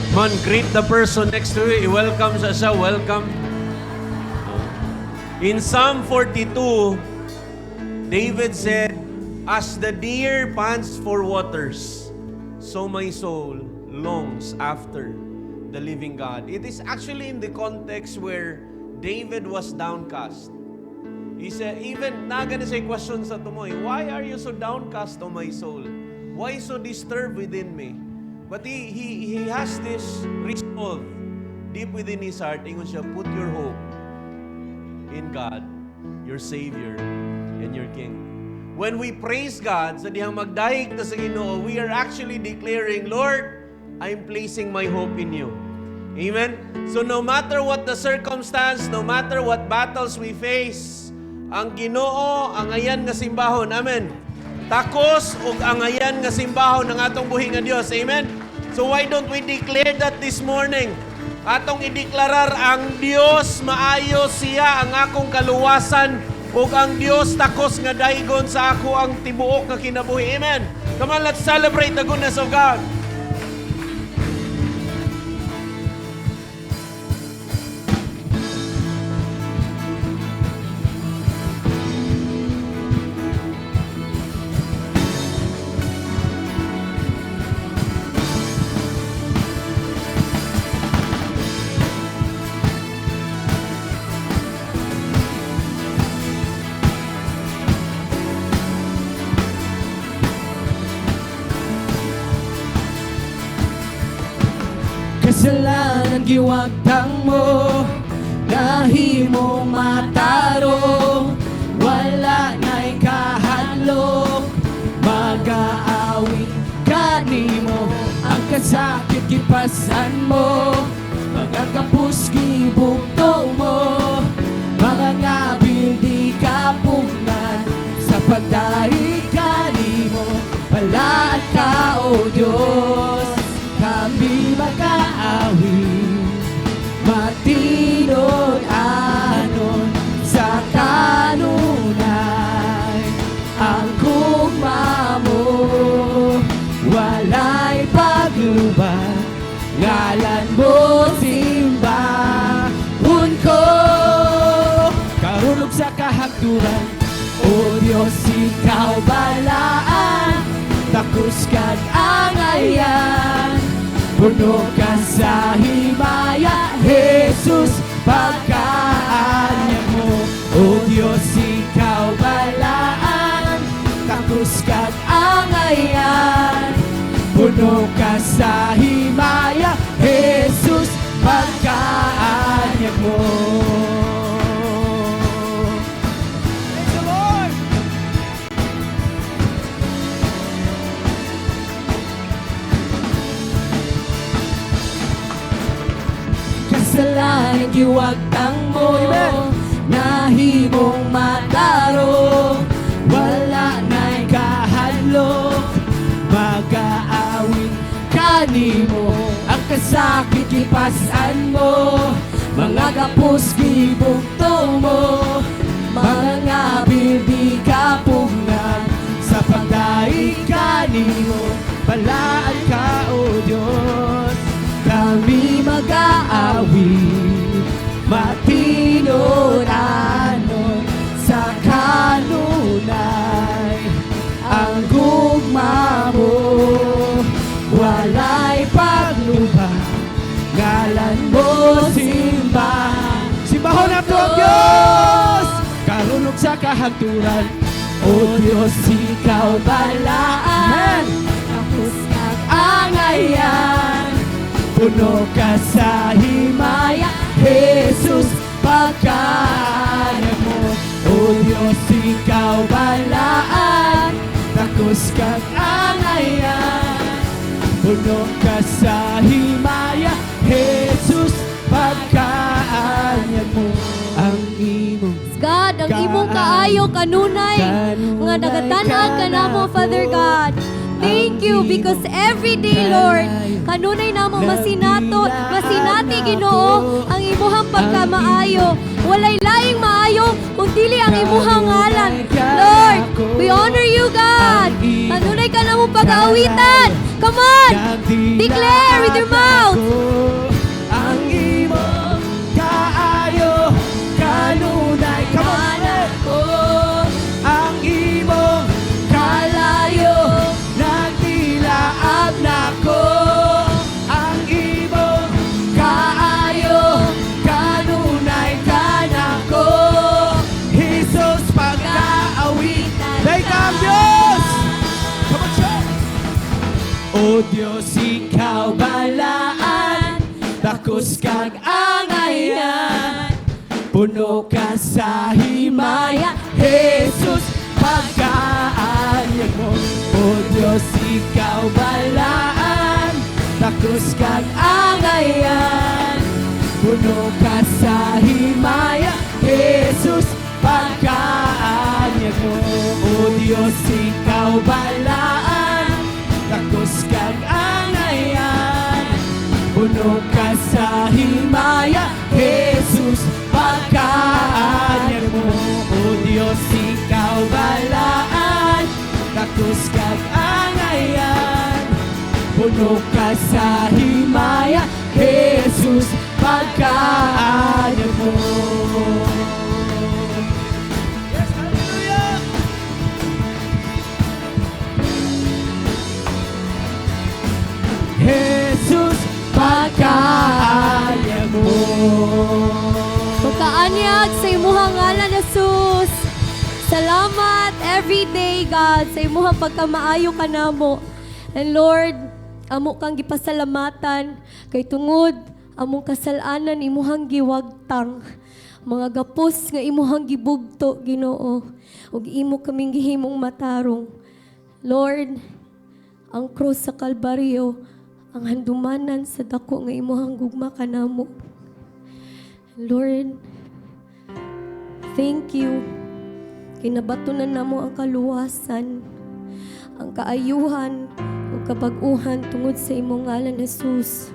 Man, greet the person next to you. I-welcome siya. Welcome. In Psalm 42, David said, "As the deer pants for waters, so my soul longs after the living God." It is actually in the context where David was downcast. He said, even, not gonna say questions sa tumoy, why are you so downcast, O my soul? Why so disturbed within me? But he has this resolve deep within his heart. Ingon siya, put your hope in God, your Savior, and your King. When we praise God, sa dihang magdahig na sa Ginoo, we are actually declaring, Lord, I'm placing my hope in you. Amen? So no matter what the circumstance, no matter what battles we face, ang Ginoo, ang ayan nga simbahon. Amen. Takos ug ang ayan nga simbahon ng atong buhi nga Dios. Amen. So why don't we declare that this morning? Atong ideklarar ang Dios maayo siya ang akong kaluwasan ug ang Dios takos nga daygon sa ako ang tibuok nga kinabuhi. Amen. Come on, let's celebrate the goodness of God. Kasalanan giwagtang mo, nahimo mataro, wala na'y kahadlok, mag-aawi ka nimo, ang kasakit gipasan mo, mga kapus gibugto mo, mga ngabil di kapugnan, sa pagdahi ka nimo, palaan ka o Diyos. Kami mag-aawi, matinod anon sa kanunay. Ang gugma mo, walay paglubag, ngalan mo simbahon ko. Karunong sa kahagturan, O Diyos, ikaw balaan, takus ka't angayan. Puno ka sa himaya, Jesus, pagkaanyag mo. O Diyos, ikaw balaan, takus ka't angayan. Puno ka sa himaya, Jesus, pagkaanyag mo. Praise the Lord! Kasalanan giwagtang mo, nahimong mataro, wala na'y kahadlok, mag-aawin ka nimo, ang kasakit gipasan mo, mga kapos gibugto mo, mga ngabil di kapugnan, sa pagdaig ka nimo, palaan ka o Diyos. Kami mag-aawi, matinod anon sa kanunay. Ang gugma mo, walay paglubag, ngalan mo simbahon nato ang Diyos. Karunong sa kahagturan, O Diyos, ikaw balaan, tapos at angayan. Puno ka sa himaya, Jesus, pagkaanyag mo. O Diyos, ikaw balaan, takos ka't angayan. Puno ka sa himaya, Jesus, pagkaanyag mo. Ang imong God, ang imong kaayo kanunay, nga nagatanan ka namo, Father God. Thank you because every day, Lord, kanunay namo masinati Ginoo ang imuhang pagkamaayo. Walay laing maayo kung dili ang imuhang ngalan. Lord, we honor you, God. Kanunay ka namo pag-aawitan. Come on, declare with your mouth. takos kag angayan, puno ka sa himaya, Jesus, pagkaanyag mo. O Diyos, ikaw balaan, takos kag angayan, puno ka sa himaya, Jesus, pagkaanyag mo. O Diyos, ikaw balaan, takos kag angayan, puno ka sa himaya, Jesus, pagkaanyag mo. O Diyos, ikaw balaan, takos kag angayan, puno ka sa himaya, Jesus, pagkaanyag mo. Yes, hallelujah! Jesus, pagkaanyag mo. Pagkaanyag sa imuhang ngalan, Jesus. Salamat everyday, God, sa imuhang pagkamaayo ka namo. And Lord, amo kang gipasalamatan kay tungod among kasalanan imuhang giwagtang. Mga gapos nga imuhang gibugto, Ginoo, ug imo kaming gihimong matarong. Lord, ang krus sa Kalbaryo, ang handumanan sa dako nga imuhang gugma kanamo. Lord, thank you. Kinabatunan namo ang kaluwasan, ang kaayuhan, ug kabag-uhan tungod sa imong ngalan, Jesus.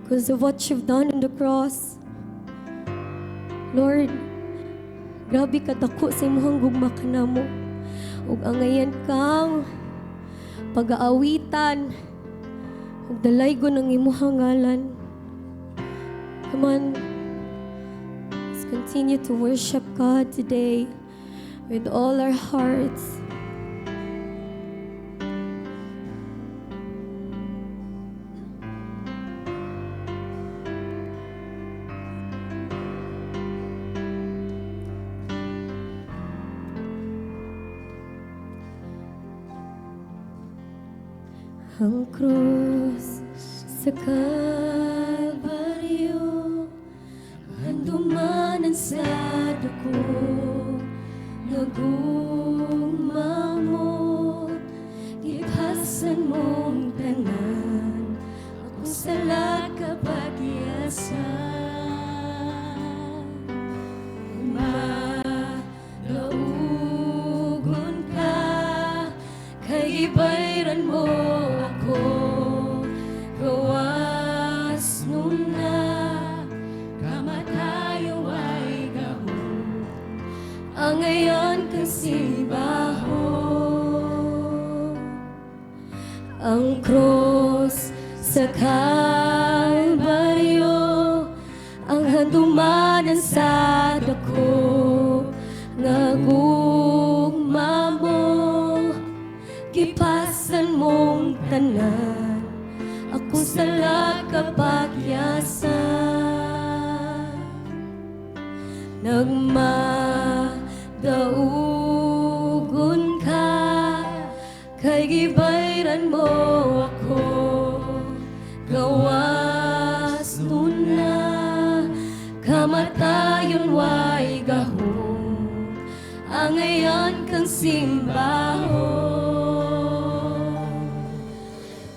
Because of what you've done on the cross. Lord, grabe ka dako sa imong gugma kanamo. Ug angayan kang pag-aawitan ug dalaygon ang imong ngalan. Come on. Let's continue to worship God today with all our hearts. Ang krus sa Kalbaryo, handumanan sa dako, nagumamot, ipasan mong tanan, akong sala kapagyasan. Madaugon ka, kay ibayran mo ako, gawas nun na, kamatayo ay gahon, ang ngayon kang sibaho. Ang krus sa Kalbaryo, ang handumanan sa dako, nagugma mo, kipasan mong tanan, akong sala kapagyasan. Nagmadaugon ka, kay gibayran mo ako, gawas nun na, kamatayon way gahong, ang ngayon kang simbaho.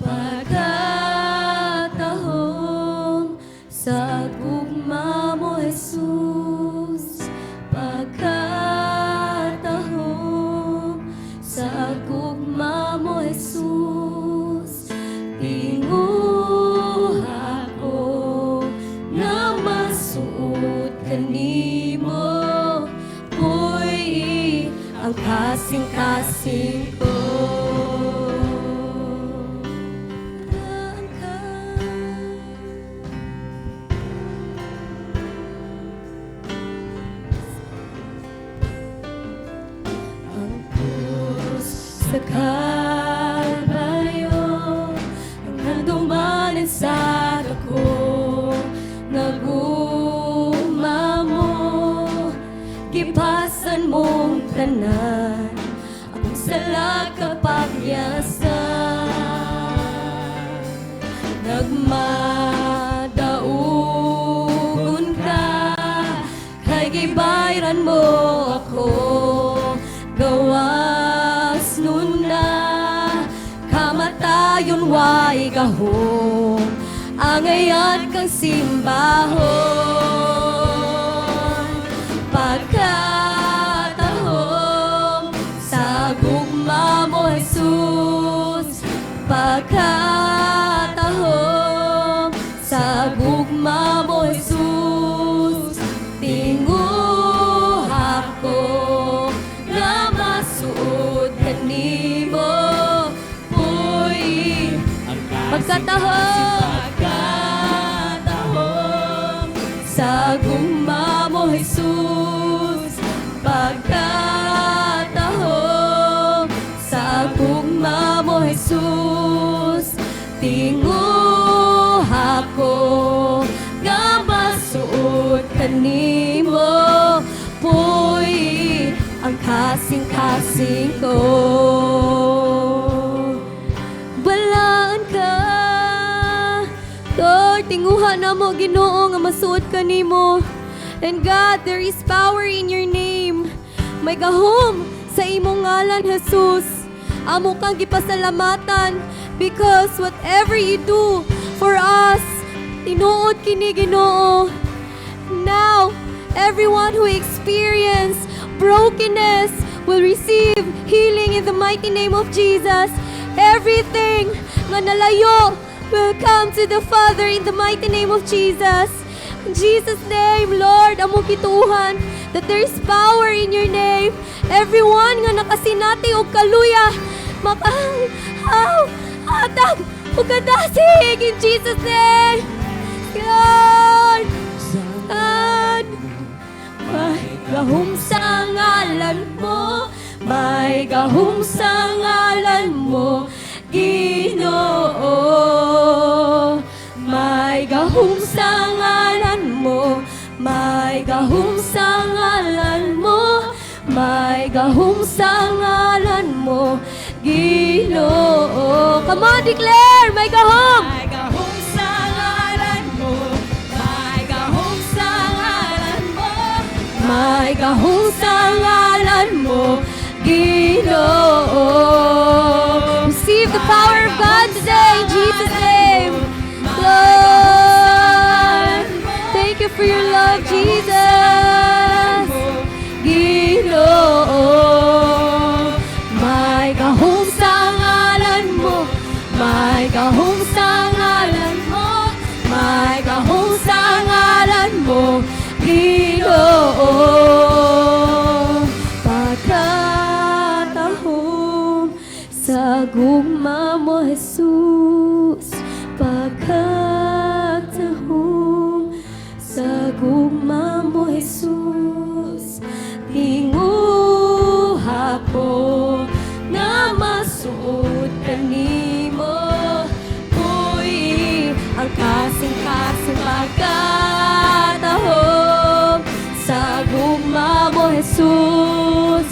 Pagkatahong sa gugma mo, Jesus, pagkatahong sa gugma mo, Jesus, tinguha ko na masuot kanimo, puy ang kasing-kasing ko. Sa Kalbaryo, ang handumanan sa dako, nagugma mo, kipasan mong tanan, akong sala kapagyasan. Nagmadaugon gahom angayan kang simbahon pagkatahom sa gugma mo Jesus pagkatahom sa gugma mo Jesus tinguhak ko nga masuod kanimo puy pagkatahom sa gugma mo Jesus pagkatahom sa gugma mo Jesus tinguhak ko nga masuod kanimo puy ang kasing-kasing ko balaan ka Lord tinguha na mo Ginoo nga masuod kanimo and God there is power in your name may gahom sa imong ngalan Jesus amo kang gipasalamatan because whatever you do for us tinuod kini Ginoo now everyone who experience brokenness will receive healing in the mighty name of Jesus everything nga nalayo will come to the Father in the mighty name of Jesus in Jesus name Lord amo kituuhan that there is power in your name everyone nga nakasinati og kaluya hatag ug kadasig in Jesus name God God may gahom sa ngalan mo may gahom sa ngalan mo Ginoo may gahom sa ngalan mo may gahom sa ngalan mo may gahom sa ngalan mo Ginoo come on declare may gahom sa ngalan mo may gahom sa ngalan mo may gahom sa ngalan mo Ginoo receive the power of God today in Jesus name Lord thank you for your love Jesus Ginoo may gahom sa ngalan mo may gahom sa ngalan mo may gahom sa ngalan mo Ginoo pagkatahom sa gugma mo Jesus pagkatahom sa gugma mo Jesus tinguha ko nga masuod kanimo uy ang kasing-kasing pagkatahom sa gugma mo Jesus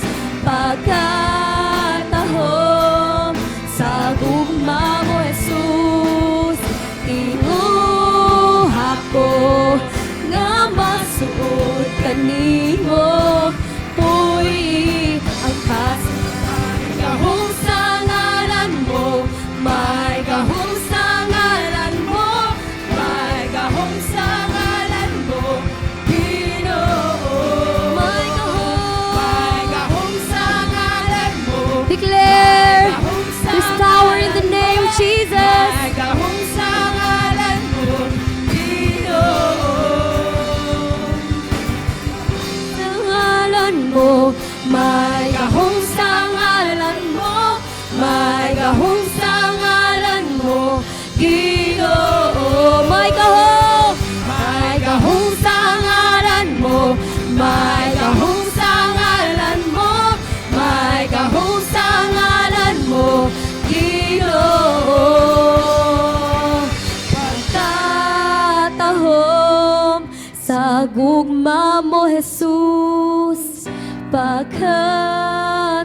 pagkatahom sa gugma mo Jesus tinguha ko nga masuod kanimo uy ang kasing gahom sa ngalan mo may gahom sa ngalan mo may gahom sa ngalan mo Ginoo may gahom sa ngalan mo declare there's power in the name of Jesus may gahom sa ngalan mo Ginoo sa ngalan mo may gahom sa ngalan mo may gahom sa ngalan mo Ginoo may gahom sa ngalan mo may gahom sa ngalan mo may gahom sa ngalan mo Ginoo pagkatahom sa gugma mo Jesus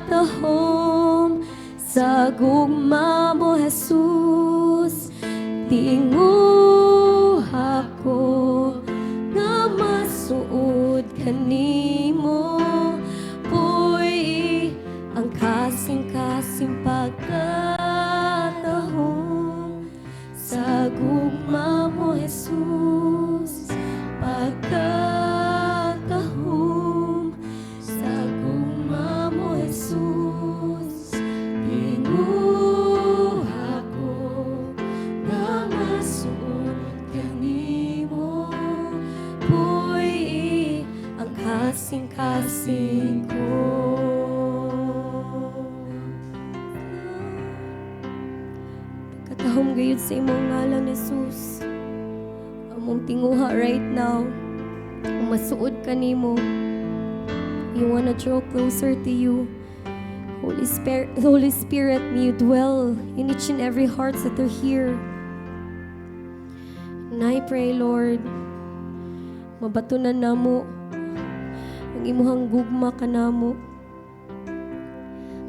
pagkatahom sa gugma mo Jesus tinguha ko nga masuod kanimo puy ang kasing-kasing pagkatahom Jesus, pagkatahom sa gugma mo, Jesus. Tinguha ko nga masuod kanimo, puy ang kasing-kasing ko. Katahom gayud sa imong ngalan, Jesus. Among tinguha right now, kung masuod ka nimo, we wanna draw closer to you. Holy Spirit, may you dwell in each and every heart that are here. And I pray, Lord, mabatunan namo ang imuhang gugma kanamo.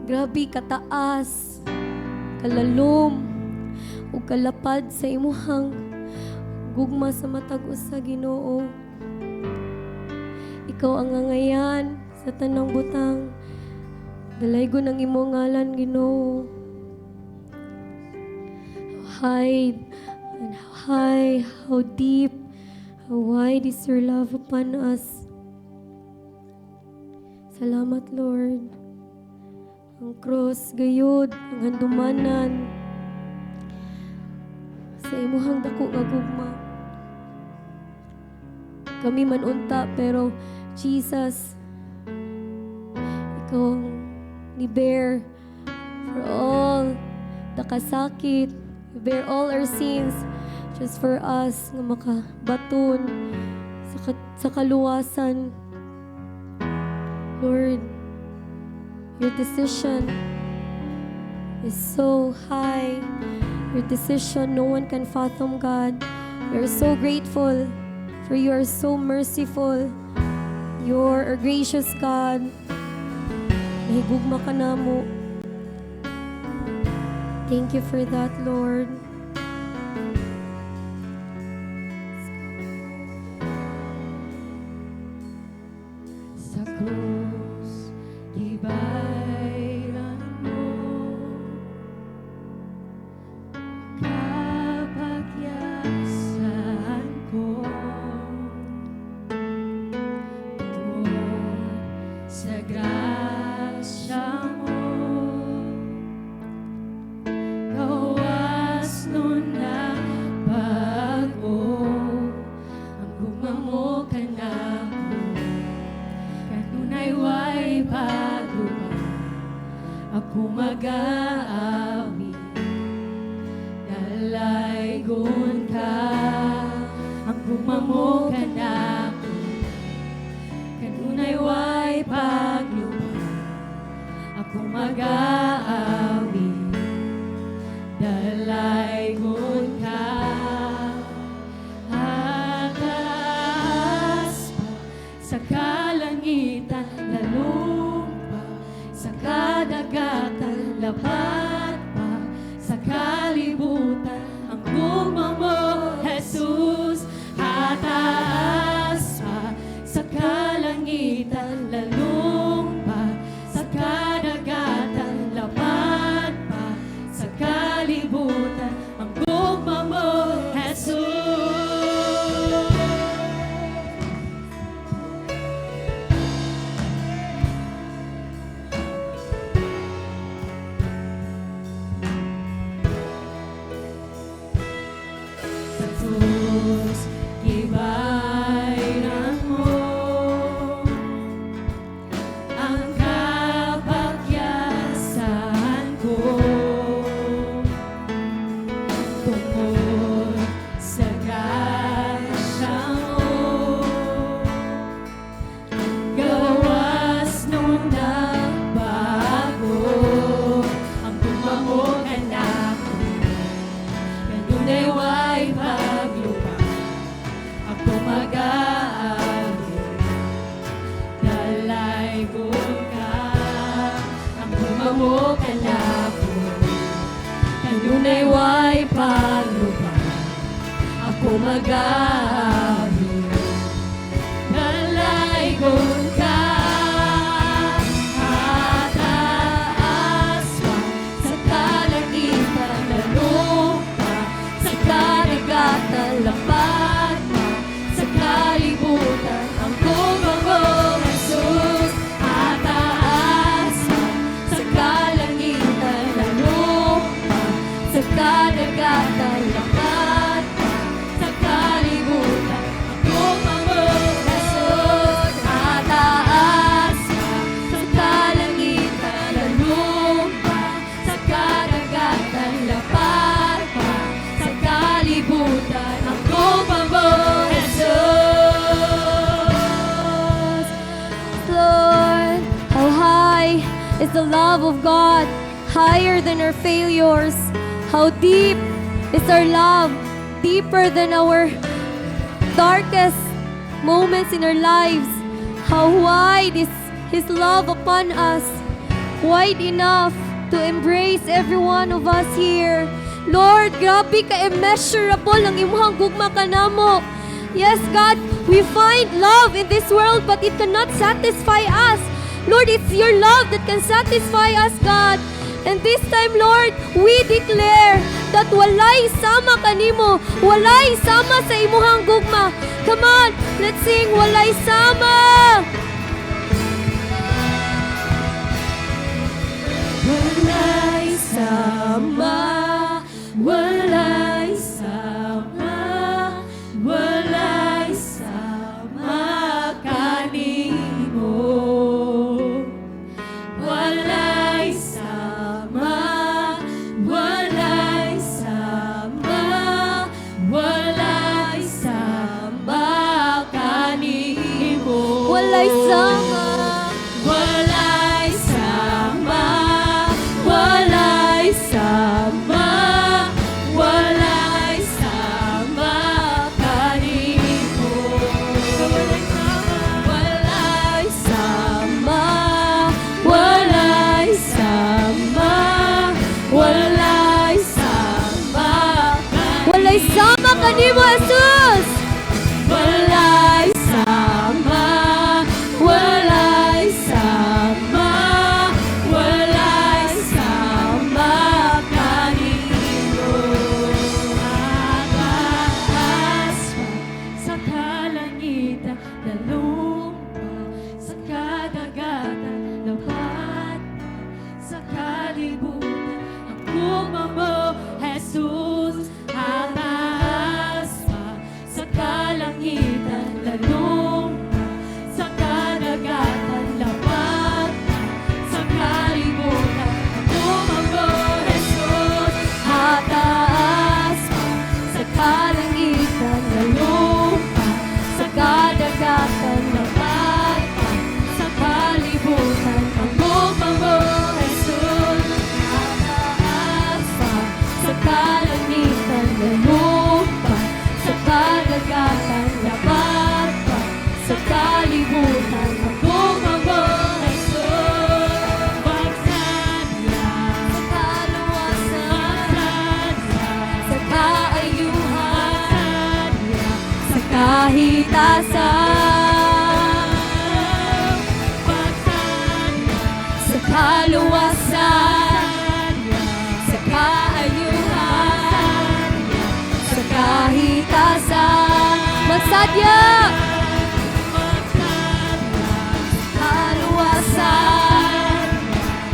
Grabe kataas, kalalom, ug kalapad sa imuhang gugma sa matag usa, Ginoo. Ikaw ang angayan sa tanang butang. Dalaygo ng imong ngalan, Ginoo. How high and how high, how deep, how wide is your love upon us. Salamat, Lord. Ang cross, gayud, ang handumanan sa imuhang dako nga gugma. Kami man unta, pero Jesus, ikaw ang ni-bear for all the kasakit. You bear all our sins just for us nga makabaton sa kaluwasan. Lord, your decision is so high. Your decision, no one can fathom, God. We are so grateful, for you are so merciful. You are a gracious God. Nahigugma ka namo. Thank you for that, Lord. Sa krus, gibayran mo, kapagyasan ko, tungkol sa grasya mo, gawas nun na bago, ang gugma mo kanako. Kanunay way bago pa ako mag-aawi, dalaygon ka, ang gugma mo kanako. Kanunay way bago pa ako mag-aawi, dalaygon ka. Ataas pa sa kalangitan, lalong pa sa kadagatan, lapat pa sa kalibutan, ang gugma mo, Jesus. Ataas pa sa kalangitan, lalong pa sa kadagatan, lapat pa sa kalibutan, ang gugma mo, Jesus. Sa krus, gibayran mo ang kapagyasan ko, tungkol sa grasya mo, gawas nung nagbago, ang gugma mo kanako. Kanunay way paglupa ako mag-aawi, dalaygon ka, ang gugma mo kanako. Kanunay way paglupa ako mag-aawi, dalaygon ka. Ataas pa sa kalangitan, lalong pa sa kadagatan, lapat the love of God higher than our failures. How deep is our love, deeper than our darkest moments in our lives. How wide is His love upon us, wide enough to embrace every one of us here. Lord, grabe ka immeasurable ang imong gugma kanamo. Yes, God, we find love in this world, but it cannot satisfy us. Lord, it's your love that can satisfy us, God. And this time, Lord, we declare that walay sama kanimo, walay sama sa imuhang gugma. Come on, let's sing walay sama. Walay sama, walay sama, walay sama kanimo. Walay sama, walay sama, walay sama kanimo. Walay sama. Walay sama, walay sama, walay sama kanimo. Walay sama, walay sama, walay sama kanimo. Walay sama kanimo, Jesus. Walay sama, walay sama, walay sama kanino. Ataas pa sa kalangitan, lalumpa sa kadagatan, lapat sa kalibutan, ang kuma mo, Jesus. Ataas pa sa kalangitan, lalumpa sa kadagatan, lapat sa kalibutan, ang kuma mo, Jesus. Ataas pa sa kalangitan, lalumpa sa kadagatan, lapat pa sa kalibutan, ang gugma mo, Jesus. Ataas pa sa kalangitan, lalumpa sa kadagatan, lapat pa sa kalibutan, ang gugma mo, Jesus. Pagsadya, Sa kaluwasan, pagsadya, sa kaayuhan, pagsadya, sa kahitasan, pagsadya, sa kaluwasan, sa kaayuhan, sa kahitasan. Magsadya! Kaluwasan,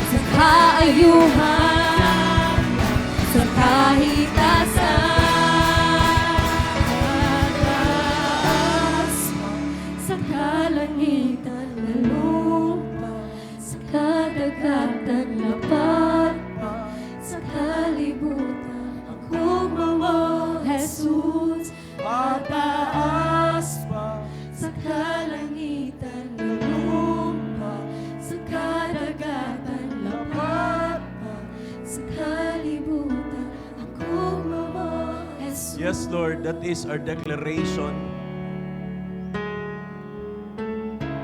sa kaayuhan, sa kahitasan. Taas sa kalangitan na lupa, sa kadagatan lapat pa, sa kalibutan ang gugma mo, Jesus. Mataas pa sa kalangitan na lupa, sa kadagatan lapat pa, sa kalibutan ang gugma mo, Jesus. Yes, Lord, that is our declaration.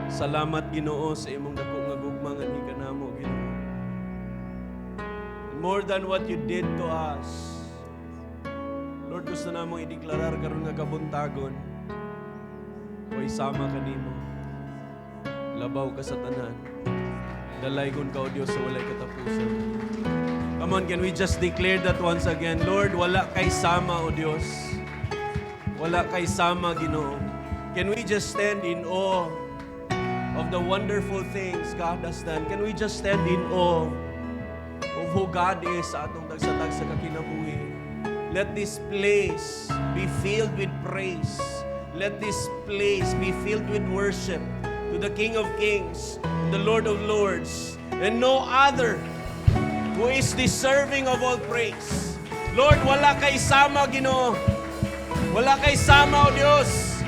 Salamat, Ginoo, sa imong dako nga gugma nga ni kanamo, Ginoo. More than what you did to us. Lord, gusto namong ideklarar karon nga kabuntagon. Ko'y sama kanimo. Labaw ka sa tanan. Dalaygon ka, O Diyos, sa walay katapusan. Come on, can we just declare that once again? Lord, wala kay sama, O Diyos. Wala kay sama, Ginoo. Can we just stand in awe of the wonderful things God has done? Can we just stand in awe of who God is sa atong tagsa-tag sa kakinabuhi? Let this place be filled with praise. Let this place be filled with worship to the King of Kings, the Lord of Lords, and no other who is deserving of all praise. Lord, wala kay sama, Ginoo. Wala kay sama, O Diyos.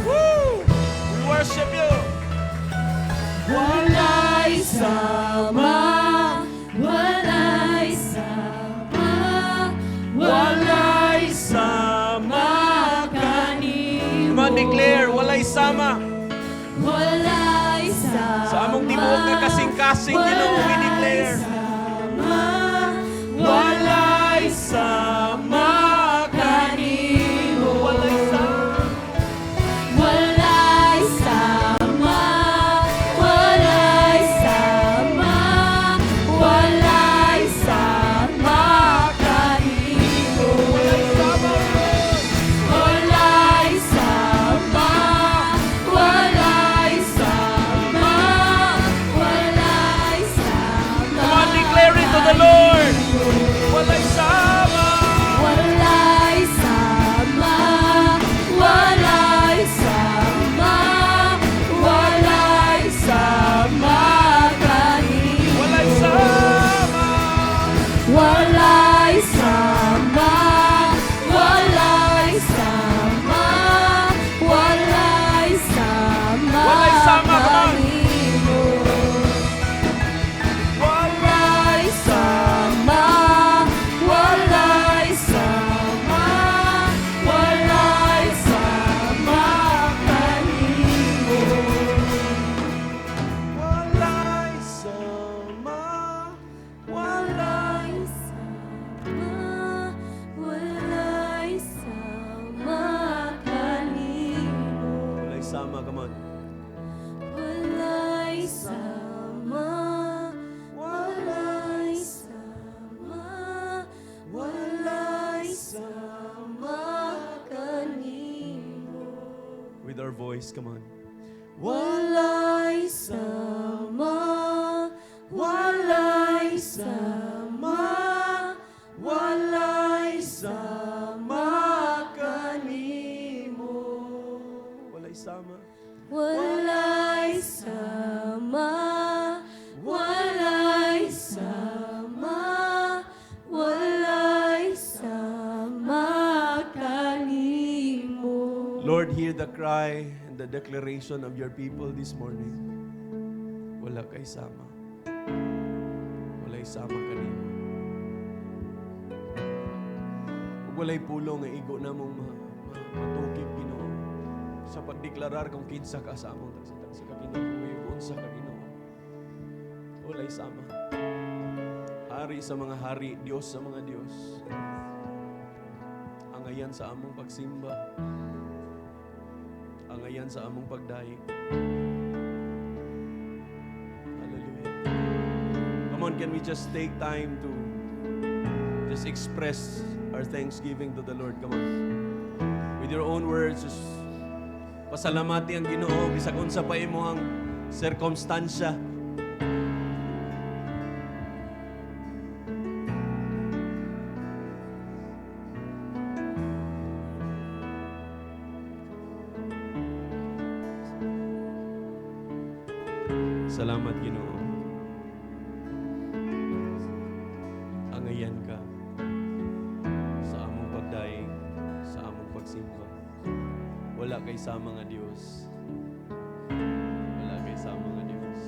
Woo! We worship you. Walay sama, walay sama, Walay sama. kanimo. Come on, declare, walay sama. Walay sama, Sa among tibuok nga kasing-kasing, Ginoo, we declare. Walay sama kanimo. Walay sama. walay sama, walay sama, walay sama, kanimo. Walay sama, walay sama, walay sama, walay sama. Come on, declare it to the Lord. Walay sama. Walay sama, walay sama, walay sama, kanimo. Walay sama. Walay sama, walay sama, walay sama, Walay sama, come on. kanimo. Walay sama, walay sama, walay sama, kanimo. Walay sama. Walay sama, walay sama, kanimo. Walay sama, come on. Walay sama, walay sama, walay sama, kanimo. With our voice, come on. Walay sama, walay sama, walay sama, kanimo. Walay sama. Walay sama, walay sama, walay sama, kanimo. Lord, hear the cry and the declaration of your people this morning. Wala kay sama. Walay sama kanimo. Ug walay pulong nga igo namong matukip Ginoo sa pagdeklarar kung kinsa ka sa among tagsa ka Ginoo, unsa ka Ginoo. Walay sama. Hari sa mga hari, Dios sa mga Dios. Angayan sa among pagsimba. Angayan sa among pagdaig. Hallelujah. Come on, can we just take time to just express our thanksgiving to the Lord? Come on. With your own words, just pasalamati ang Ginoo bisag unsa pa imo ang sirkumstansya. Salamat, Ginoo. Angayan ka sa among pagdaig, sa among pagsimba. Wala kay sama nga Dios. Wala kay sama nga Dios.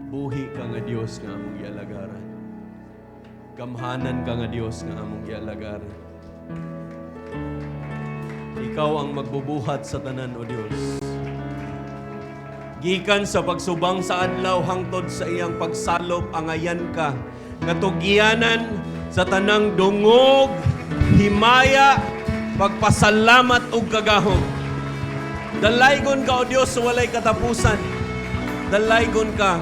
Buhi ka nga Dios nga among gialagaran. Gamhanan ka nga Dios nga among gialagaran. Ikaw ang magbubuhat sa tanan, O Dios. Gikan sa pagsubang sa adlaw hangtod sa iyang pagsalop, angayan ka. Katugyanan sa tanang dungog, himaya, pagpasalamat ug kagahom. Dalaygon ka, O Dios, sa walay katapusan. Dalaygon ka.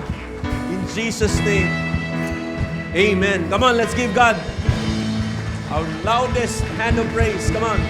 In Jesus' name. Amen. Come on, let's give God our loudest hand of praise. Come on.